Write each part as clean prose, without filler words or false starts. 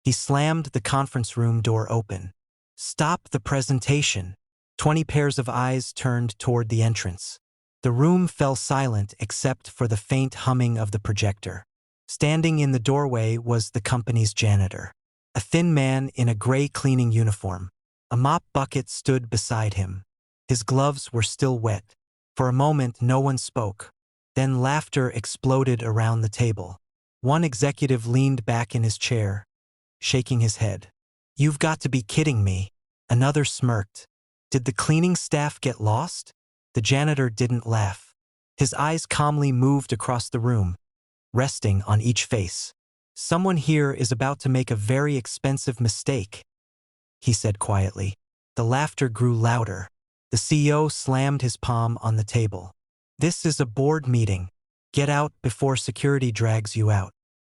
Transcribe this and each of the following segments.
He slammed the conference room door open. "Stop the presentation." 20 pairs of eyes turned toward the entrance. The room fell silent except for the faint humming of the projector. Standing in the doorway was the company's janitor, a thin man in a gray cleaning uniform. A mop bucket stood beside him. His gloves were still wet. For a moment, no one spoke. Then laughter exploded around the table. One executive leaned back in his chair, shaking his head. "You've got to be kidding me." Another smirked. "Did the cleaning staff get lost?" The janitor didn't laugh. His eyes calmly moved across the room, resting on each face. "Someone here is about to make a very expensive mistake," he said quietly. The laughter grew louder. The CEO slammed his palm on the table. "This is a board meeting. Get out before security drags you out."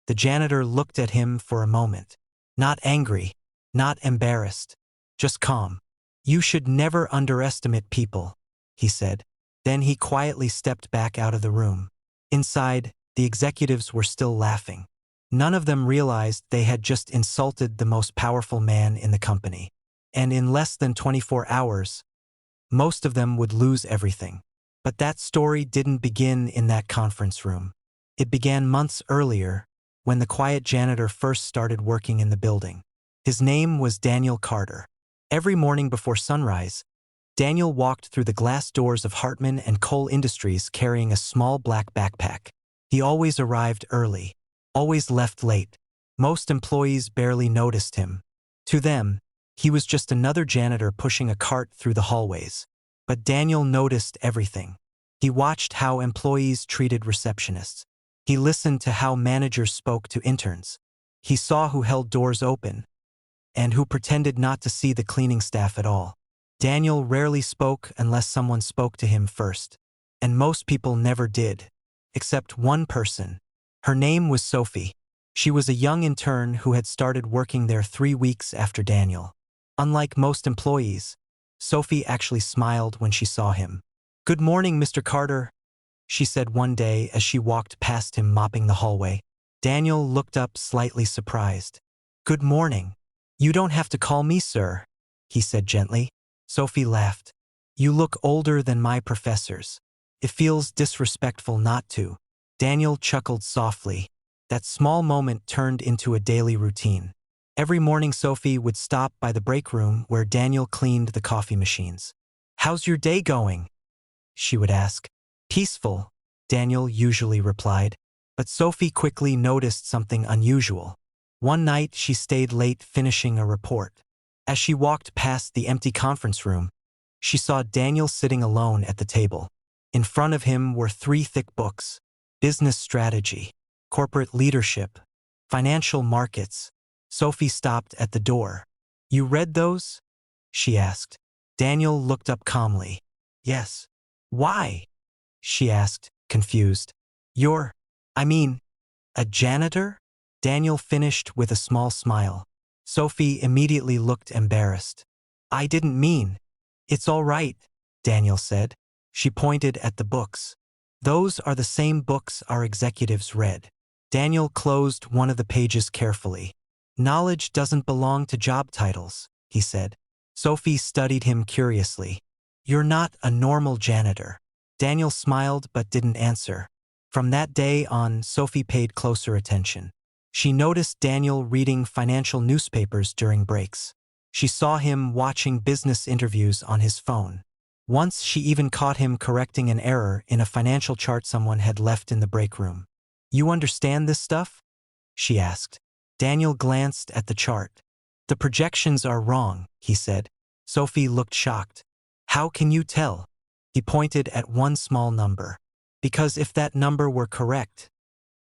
The janitor looked at him for a moment. Not angry, not embarrassed, just calm. "You should never underestimate people," he said. Then he quietly stepped back out of the room. Inside, the executives were still laughing. None of them realized they had just insulted the most powerful man in the company. And in less than 24 hours, most of them would lose everything. But that story didn't begin in that conference room. It began months earlier, when the quiet janitor first started working in the building. His name was Daniel Carter. Every morning before sunrise, Daniel walked through the glass doors of Hartman and Cole Industries carrying a small black backpack. He always arrived early, always left late. Most employees barely noticed him. To them, he was just another janitor pushing a cart through the hallways. But Daniel noticed everything. He watched how employees treated receptionists. He listened to how managers spoke to interns. He saw who held doors open and who pretended not to see the cleaning staff at all. Daniel rarely spoke unless someone spoke to him first. And most people never did, except one person. Her name was Sophie. She was a young intern who had started working there 3 weeks after Daniel. Unlike most employees, Sophie actually smiled when she saw him. "Good morning, Mr. Carter," she said one day as she walked past him mopping the hallway. Daniel looked up slightly surprised. "Good morning. You don't have to call me sir," he said gently. Sophie laughed. "You look older than my professors. It feels disrespectful not to." Daniel chuckled softly. That small moment turned into a daily routine. Every morning Sophie would stop by the break room where Daniel cleaned the coffee machines. "How's your day going?" she would ask. "Peaceful," Daniel usually replied. But Sophie quickly noticed something unusual. One night she stayed late finishing a report. As she walked past the empty conference room, she saw Daniel sitting alone at the table. In front of him were 3 thick books: business strategy, corporate leadership, financial markets. Sophie stopped at the door. "You read those?" she asked. Daniel looked up calmly. "Yes." "Why?" she asked, confused. I mean, a janitor?" Daniel finished with a small smile. Sophie immediately looked embarrassed. "I didn't mean." "It's all right," Daniel said. She pointed at the books. "Those are the same books our executives read." Daniel closed one of the pages carefully. "Knowledge doesn't belong to job titles," he said. Sophie studied him curiously. "You're not a normal janitor." Daniel smiled but didn't answer. From that day on, Sophie paid closer attention. She noticed Daniel reading financial newspapers during breaks. She saw him watching business interviews on his phone. Once she even caught him correcting an error in a financial chart someone had left in the break room. "You understand this stuff?" she asked. Daniel glanced at the chart. "The projections are wrong," he said. Sophie looked shocked. "How can you tell?" He pointed at one small number. "Because if that number were correct,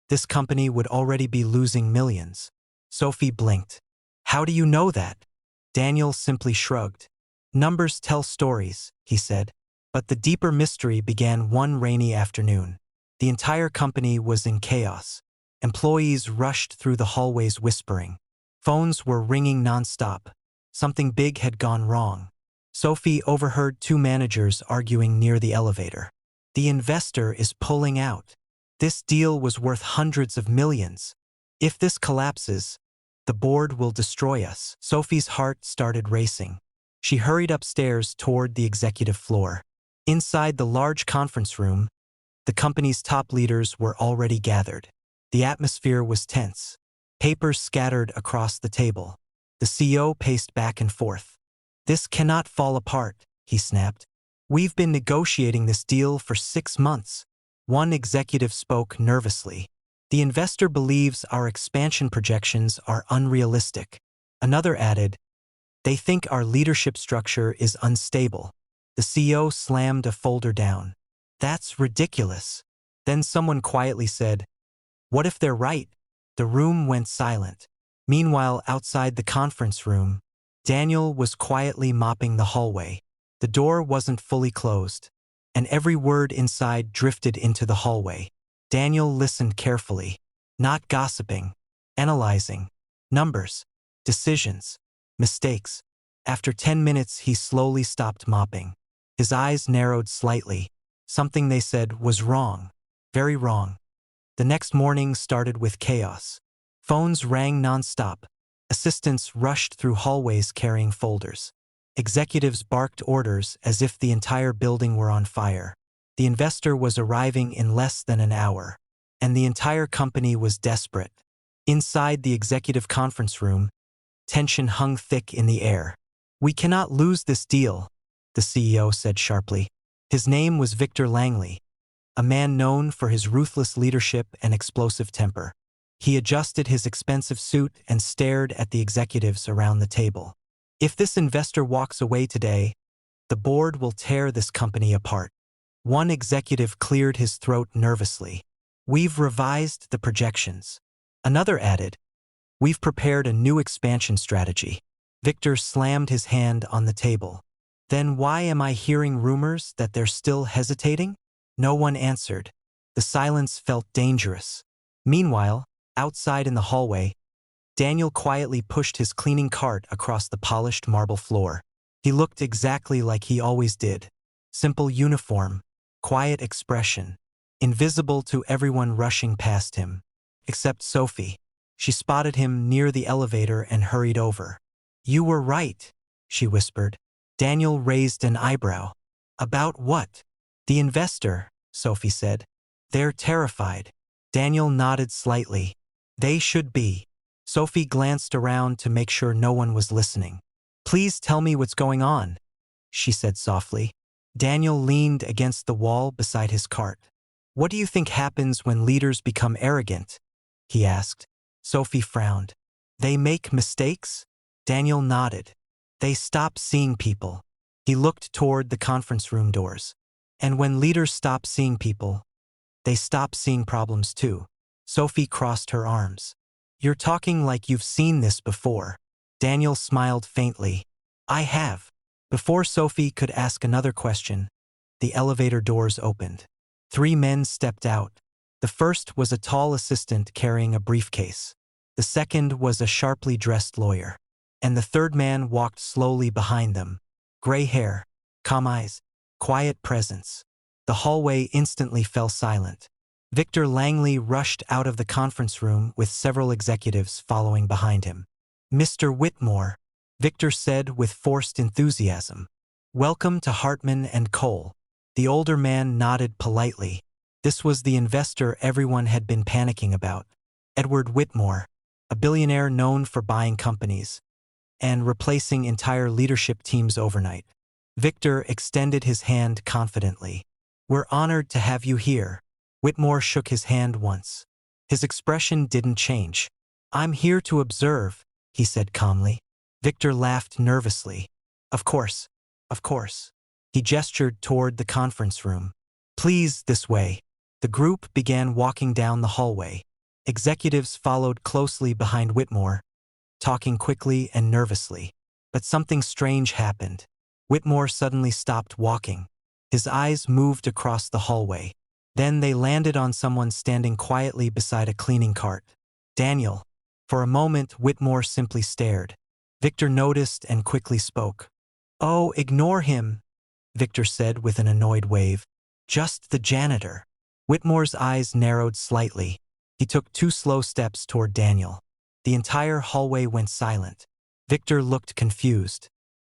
this company would already be losing millions." Sophie blinked. "How do you know that?" Daniel simply shrugged. "Numbers tell stories," he said. But the deeper mystery began one rainy afternoon. The entire company was in chaos. Employees rushed through the hallways whispering. Phones were ringing nonstop. Something big had gone wrong. Sophie overheard 2 managers arguing near the elevator. "The investor is pulling out. This deal was worth hundreds of millions. If this collapses, The board will destroy us. Sophie's heart started racing. She hurried upstairs toward the executive floor. Inside the large conference room, the company's top leaders were already gathered. The atmosphere was tense. Papers scattered across the table. The CEO paced back and forth. "This cannot fall apart," he snapped. "We've been negotiating this deal for 6 months." One executive spoke nervously. "The investor believes our expansion projections are unrealistic." Another added, "They think our leadership structure is unstable." The CEO slammed a folder down. "That's ridiculous." Then someone quietly said, "What if they're right?" The room went silent. Meanwhile, outside the conference room, Daniel was quietly mopping the hallway. The door wasn't fully closed, and every word inside drifted into the hallway. Daniel listened carefully, not gossiping, analyzing. Numbers, decisions, mistakes. After 10 minutes, he slowly stopped mopping. His eyes narrowed slightly. Something they said was wrong, very wrong. The next morning started with chaos. Phones rang nonstop. Assistants rushed through hallways carrying folders. Executives barked orders as if the entire building were on fire. The investor was arriving in less than an hour, and the entire company was desperate. Inside the executive conference room, tension hung thick in the air. "We cannot lose this deal," the CEO said sharply. His name was Victor Langley, a man known for his ruthless leadership and explosive temper. He adjusted his expensive suit and stared at the executives around the table. "If this investor walks away today, the board will tear this company apart." One executive cleared his throat nervously. "We've revised the projections." Another added, "We've prepared a new expansion strategy." Victor slammed his hand on the table. "Then why am I hearing rumors that they're still hesitating?" No one answered. The silence felt dangerous. Meanwhile, outside in the hallway, Daniel quietly pushed his cleaning cart across the polished marble floor. He looked exactly like he always did. Simple uniform, quiet expression, invisible to everyone rushing past him. Except Sophie. She spotted him near the elevator and hurried over. "You were right," she whispered. Daniel raised an eyebrow. "About what?" "The investor," Sophie said. "They're terrified." Daniel nodded slightly. "They should be." Sophie glanced around to make sure no one was listening. "Please tell me what's going on," she said softly. Daniel leaned against the wall beside his cart. "What do you think happens when leaders become arrogant?" he asked. Sophie frowned. "They make mistakes?" Daniel nodded. "They stop seeing people." He looked toward the conference room doors. "And when leaders stop seeing people, they stop seeing problems too." Sophie crossed her arms. "You're talking like you've seen this before." Daniel smiled faintly. "I have." Before Sophie could ask another question, the elevator doors opened. 3 men stepped out. The first was a tall assistant carrying a briefcase. The second was a sharply dressed lawyer. And the third man walked slowly behind them. Gray hair, calm eyes, quiet presence. The hallway instantly fell silent. Victor Langley rushed out of the conference room with several executives following behind him. "Mr. Whitmore," Victor said with forced enthusiasm. "Welcome to Hartman and Cole." The older man nodded politely. This was the investor everyone had been panicking about. Edward Whitmore, a billionaire known for buying companies and replacing entire leadership teams overnight. Victor extended his hand confidently. "We're honored to have you here." Whitmore shook his hand once. His expression didn't change. "I'm here to observe," he said calmly. Victor laughed nervously. Of course. He gestured toward the conference room. "Please, this way." The group began walking down the hallway. Executives followed closely behind Whitmore, talking quickly and nervously. But something strange happened. Whitmore suddenly stopped walking. His eyes moved across the hallway. Then they landed on someone standing quietly beside a cleaning cart. Daniel. For a moment, Whitmore simply stared. Victor noticed and quickly spoke. "Oh, ignore him," Victor said with an annoyed wave. "Just the janitor." Whitmore's eyes narrowed slightly. He took 2 slow steps toward Daniel. The entire hallway went silent. Victor looked confused.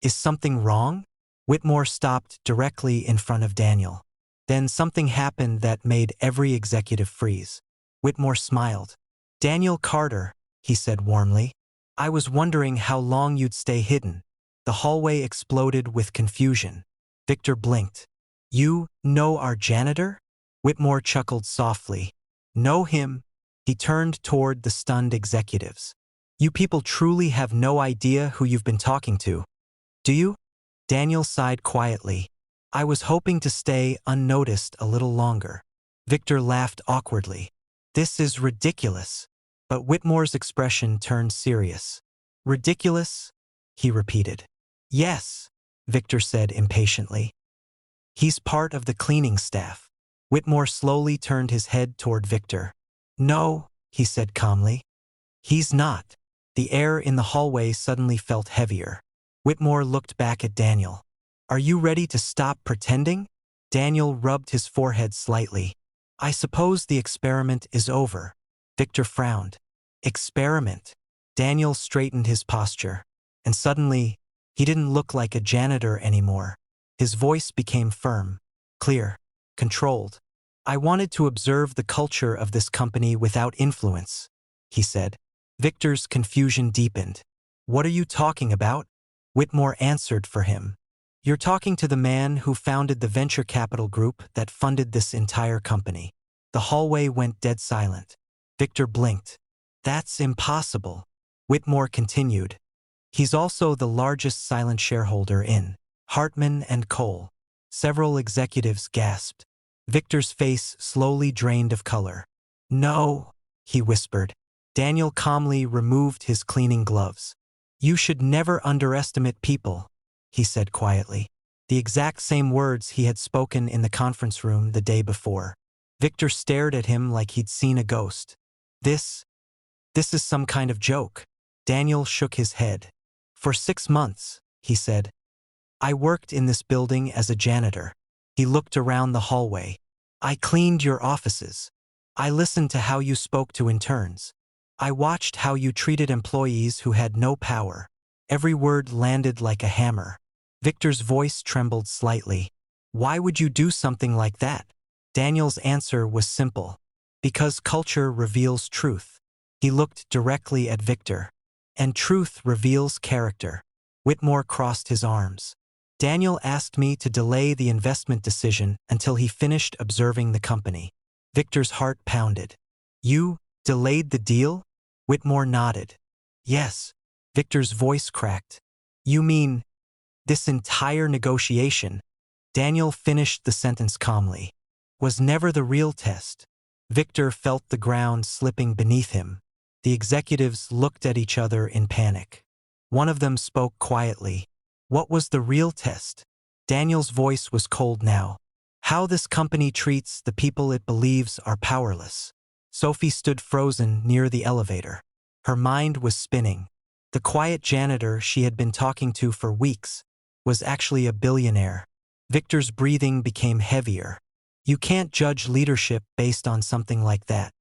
Is something wrong? Whitmore stopped directly in front of Daniel. Then something happened that made every executive freeze. Whitmore smiled. Daniel Carter, he said warmly. I was wondering how long you'd stay hidden. The hallway exploded with confusion. Victor blinked. You know our janitor? Whitmore chuckled softly. Know him? He turned toward the stunned executives. You people truly have no idea who you've been talking to. Do you? Daniel sighed quietly. I was hoping to stay unnoticed a little longer. Victor laughed awkwardly. This is ridiculous. But Whitmore's expression turned serious. Ridiculous? He repeated. Yes, Victor said impatiently. He's part of the cleaning staff. Whitmore slowly turned his head toward Victor. No, he said calmly. He's not. The air in the hallway suddenly felt heavier. Whitmore looked back at Daniel. Are you ready to stop pretending? Daniel rubbed his forehead slightly. I suppose the experiment is over. Victor frowned. Experiment? Daniel straightened his posture. And suddenly, he didn't look like a janitor anymore. His voice became firm, clear, controlled. I wanted to observe the culture of this company without influence, he said. Victor's confusion deepened. What are you talking about? Whitmore answered for him. You're talking to the man who founded the venture capital group that funded this entire company. The hallway went dead silent. Victor blinked. That's impossible. Whitmore continued. He's also the largest silent shareholder in Hartman and Cole. Several executives gasped. Victor's face slowly drained of color. No, he whispered. Daniel calmly removed his cleaning gloves. You should never underestimate people, he said quietly. The exact same words he had spoken in the conference room the day before. Victor stared at him like he'd seen a ghost. This is some kind of joke. Daniel shook his head. For 6 months, he said. I worked in this building as a janitor. He looked around the hallway. I cleaned your offices. I listened to how you spoke to interns. I watched how you treated employees who had no power. Every word landed like a hammer. Victor's voice trembled slightly. Why would you do something like that? Daniel's answer was simple. Because culture reveals truth. He looked directly at Victor. And truth reveals character. Whitmore crossed his arms. Daniel asked me to delay the investment decision until he finished observing the company. Victor's heart pounded. You delayed the deal? Whitmore nodded. Yes. Victor's voice cracked. You mean this entire negotiation? Daniel finished the sentence calmly. Was never the real test. Victor felt the ground slipping beneath him. The executives looked at each other in panic. One of them spoke quietly. What was the real test? Daniel's voice was cold now. How this company treats the people it believes are powerless. Sophie stood frozen near the elevator. Her mind was spinning. The quiet janitor she had been talking to for weeks was actually a billionaire. Victor's breathing became heavier. You can't judge leadership based on something like that.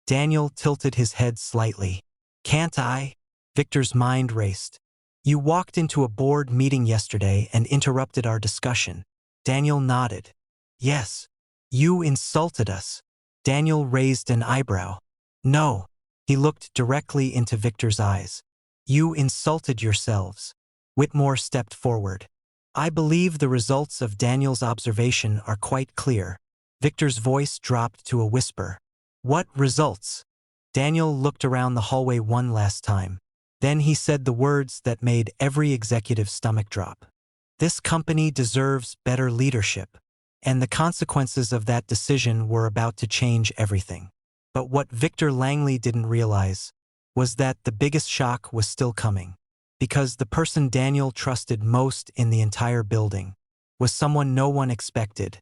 Daniel tilted his head slightly. Can't I? Victor's mind raced. You walked into a board meeting yesterday and interrupted our discussion. Daniel nodded. Yes. You insulted us. Daniel raised an eyebrow. No. He looked directly into Victor's eyes. You insulted yourselves. Whitmore stepped forward. I believe the results of Daniel's observation are quite clear. Victor's voice dropped to a whisper. What results? Daniel looked around the hallway one last time. Then he said the words that made every executive's stomach drop. This company deserves better leadership. And the consequences of that decision were about to change everything. But what Victor Langley didn't realize was that the biggest shock was still coming. Because the person Daniel trusted most in the entire building was someone no one expected.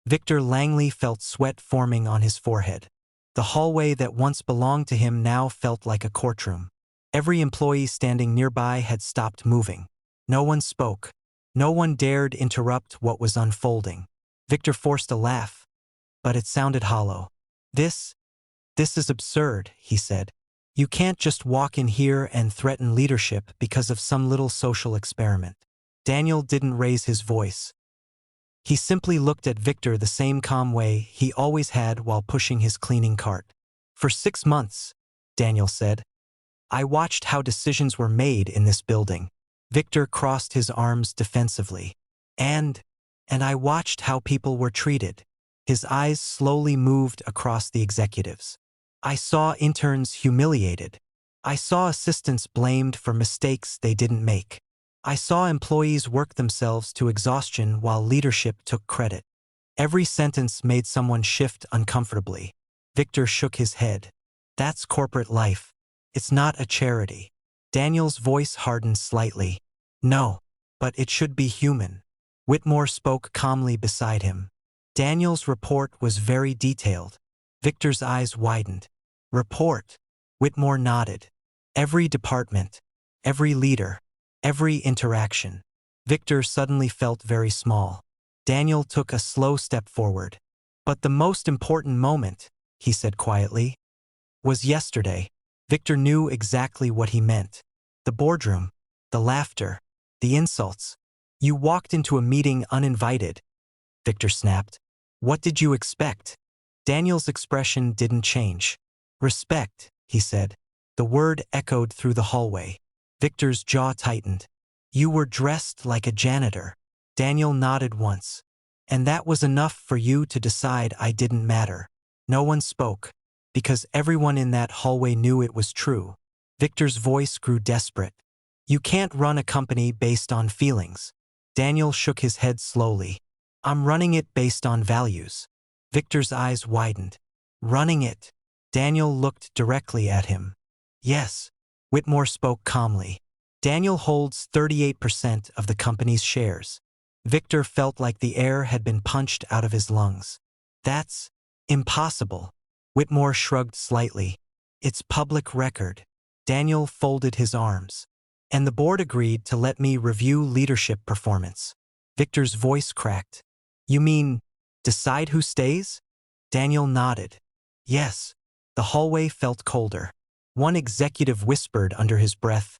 Victor Langley felt sweat forming on his forehead. The hallway that once belonged to him now felt like a courtroom. Every employee standing nearby had stopped moving. No one spoke. No one dared interrupt what was unfolding. Victor forced a laugh, but it sounded hollow. This is absurd, he said. You can't just walk in here and threaten leadership because of some little social experiment. Daniel didn't raise his voice. He simply looked at Victor the same calm way he always had while pushing his cleaning cart. For 6 months, Daniel said, I watched how decisions were made in this building. Victor crossed his arms defensively. And I watched how people were treated. His eyes slowly moved across the executives. I saw interns humiliated. I saw assistants blamed for mistakes they didn't make. I saw employees work themselves to exhaustion while leadership took credit. Every sentence made someone shift uncomfortably. Victor shook his head. That's corporate life. It's not a charity. Daniel's voice hardened slightly. No, but it should be human. Whitmore spoke calmly beside him. Daniel's report was very detailed. Victor's eyes widened. Report. Whitmore nodded. Every department, every leader, every interaction. Victor suddenly felt very small. Daniel took a slow step forward. But the most important moment, he said quietly, was yesterday. Victor knew exactly what he meant. The boardroom, the laughter, the insults. You walked into a meeting uninvited, Victor snapped. What did you expect? Daniel's expression didn't change. Respect, he said. The word echoed through the hallway. Victor's jaw tightened. You were dressed like a janitor. Daniel nodded once. And that was enough for you to decide I didn't matter. No one spoke, because everyone in that hallway knew it was true. Victor's voice grew desperate. You can't run a company based on feelings. Daniel shook his head slowly. I'm running it based on values. Victor's eyes widened. Running it? Daniel looked directly at him. Yes. Whitmore spoke calmly. Daniel holds 38% of the company's shares. Victor felt like the air had been punched out of his lungs. That's impossible. Whitmore shrugged slightly. It's public record. Daniel folded his arms. And the board agreed to let me review leadership performance. Victor's voice cracked. You mean, decide who stays? Daniel nodded. Yes. The hallway felt colder. One executive whispered under his breath,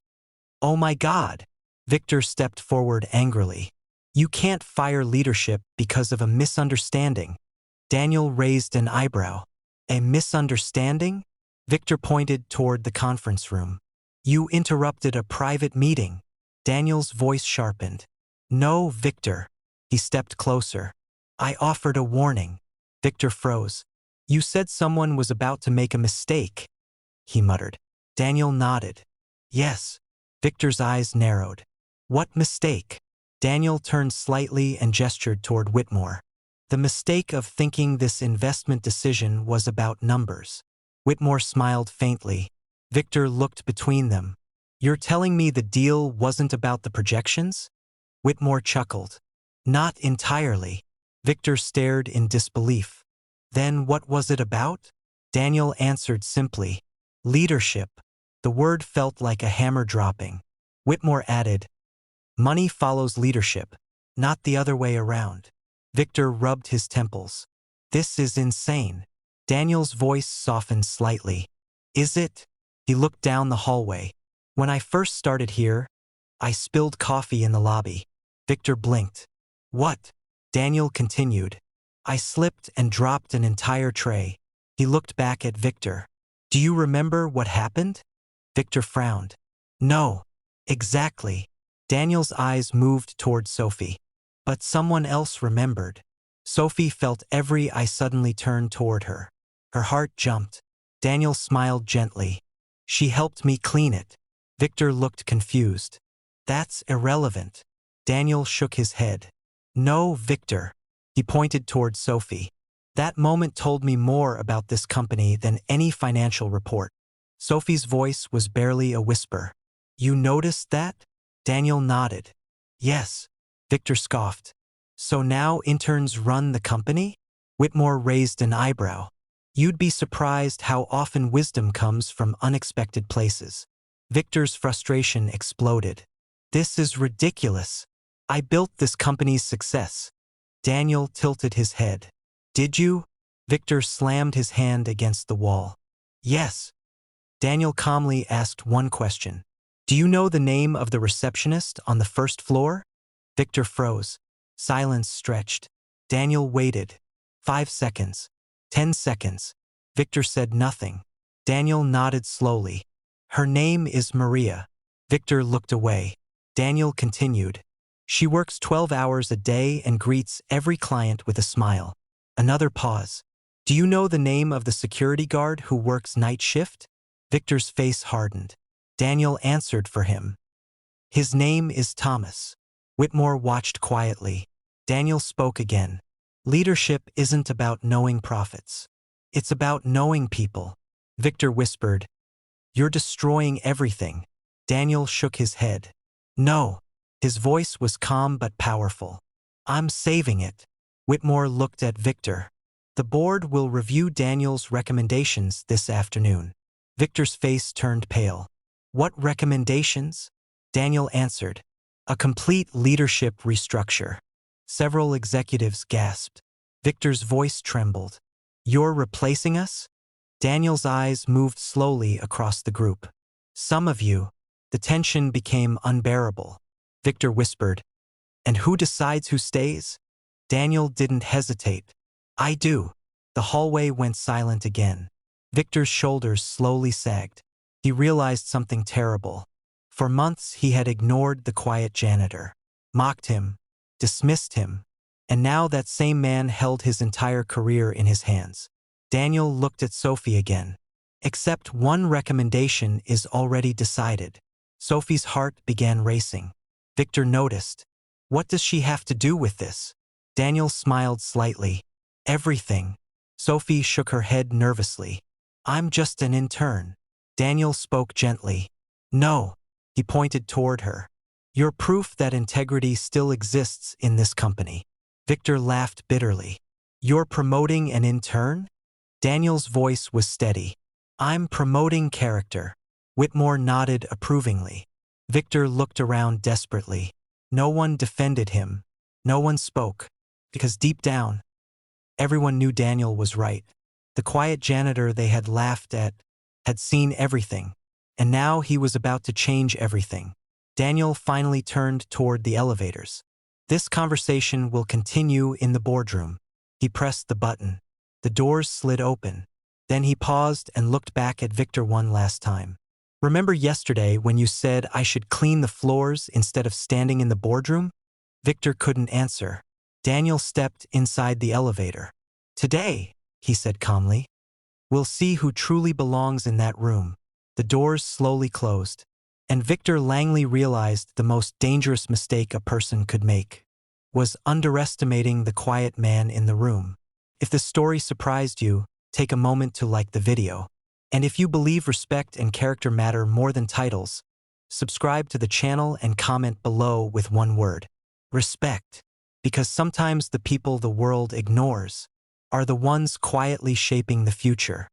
Oh my God! Victor stepped forward angrily. You can't fire leadership because of a misunderstanding. Daniel raised an eyebrow. A misunderstanding? Victor pointed toward the conference room. You interrupted a private meeting. Daniel's voice sharpened. No, Victor. He stepped closer. I offered a warning. Victor froze. You said someone was about to make a mistake, he muttered. Daniel nodded. Yes. Victor's eyes narrowed. What mistake? Daniel turned slightly and gestured toward Whitmore. The mistake of thinking this investment decision was about numbers. Whitmore smiled faintly. Victor looked between them. You're telling me the deal wasn't about the projections? Whitmore chuckled. Not entirely. Victor stared in disbelief. Then what was it about? Daniel answered simply. Leadership. The word felt like a hammer dropping. Whitmore added, Money follows leadership, not the other way around. Victor rubbed his temples. This is insane. Daniel's voice softened slightly. Is it? He looked down the hallway. When I first started here, I spilled coffee in the lobby. Victor blinked. What? Daniel continued. I slipped and dropped an entire tray. He looked back at Victor. Do you remember what happened? Victor frowned. No. Exactly. Daniel's eyes moved toward Sophie. But someone else remembered. Sophie felt every eye suddenly turn toward her. Her heart jumped. Daniel smiled gently. She helped me clean it. Victor looked confused. That's irrelevant. Daniel shook his head. No, Victor. He pointed toward Sophie. That moment told me more about this company than any financial report. Sophie's voice was barely a whisper. You noticed that? Daniel nodded. Yes. Victor scoffed. So now interns run the company? Whitmore raised an eyebrow. You'd be surprised how often wisdom comes from unexpected places. Victor's frustration exploded. This is ridiculous. I built this company's success. Daniel tilted his head. Did you? Victor slammed his hand against the wall. Yes. Daniel calmly asked one question. Do you know the name of the receptionist on the first floor? Victor froze. Silence stretched. Daniel waited. 5 seconds. 10 seconds. Victor said nothing. Daniel nodded slowly. Her name is Maria. Victor looked away. Daniel continued. She works 12 hours a day and greets every client with a smile. Another pause. Do you know the name of the security guard who works night shift? Victor's face hardened. Daniel answered for him. His name is Thomas. Whitmore watched quietly. Daniel spoke again. Leadership isn't about knowing profits. It's about knowing people. Victor whispered. You're destroying everything. Daniel shook his head. No. His voice was calm but powerful. I'm saving it. Whitmore looked at Victor. The board will review Daniel's recommendations this afternoon. Victor's face turned pale. What recommendations? Daniel answered. A complete leadership restructure. Several executives gasped. Victor's voice trembled. You're replacing us? Daniel's eyes moved slowly across the group. Some of you. The tension became unbearable. Victor whispered. And who decides who stays? Daniel didn't hesitate. I do. The hallway went silent again. Victor's shoulders slowly sagged. He realized something terrible. For months he had ignored the quiet janitor, mocked him, dismissed him, and now that same man held his entire career in his hands. Daniel looked at Sophie again. Except one recommendation is already decided. Sophie's heart began racing. Victor noticed. What does she have to do with this? Daniel smiled slightly. Everything. Sophie shook her head nervously. I'm just an intern. Daniel spoke gently. No. He pointed toward her. You're proof that integrity still exists in this company. Victor laughed bitterly. You're promoting an intern? Daniel's voice was steady. I'm promoting character. Whitmore nodded approvingly. Victor looked around desperately. No one defended him. No one spoke. Because deep down, everyone knew Daniel was right. The quiet janitor they had laughed at had seen everything. And now he was about to change everything. Daniel finally turned toward the elevators. This conversation will continue in the boardroom. He pressed the button. The doors slid open. Then he paused and looked back at Victor one last time. Remember yesterday when you said I should clean the floors instead of standing in the boardroom? Victor couldn't answer. Daniel stepped inside the elevator. Today, he said calmly, we'll see who truly belongs in that room. The doors slowly closed, and Victor Langley realized the most dangerous mistake a person could make was underestimating the quiet man in the room. If the story surprised you, take a moment to like the video. And if you believe respect and character matter more than titles, subscribe to the channel and comment below with one word. Respect. Because sometimes the people the world ignores are the ones quietly shaping the future.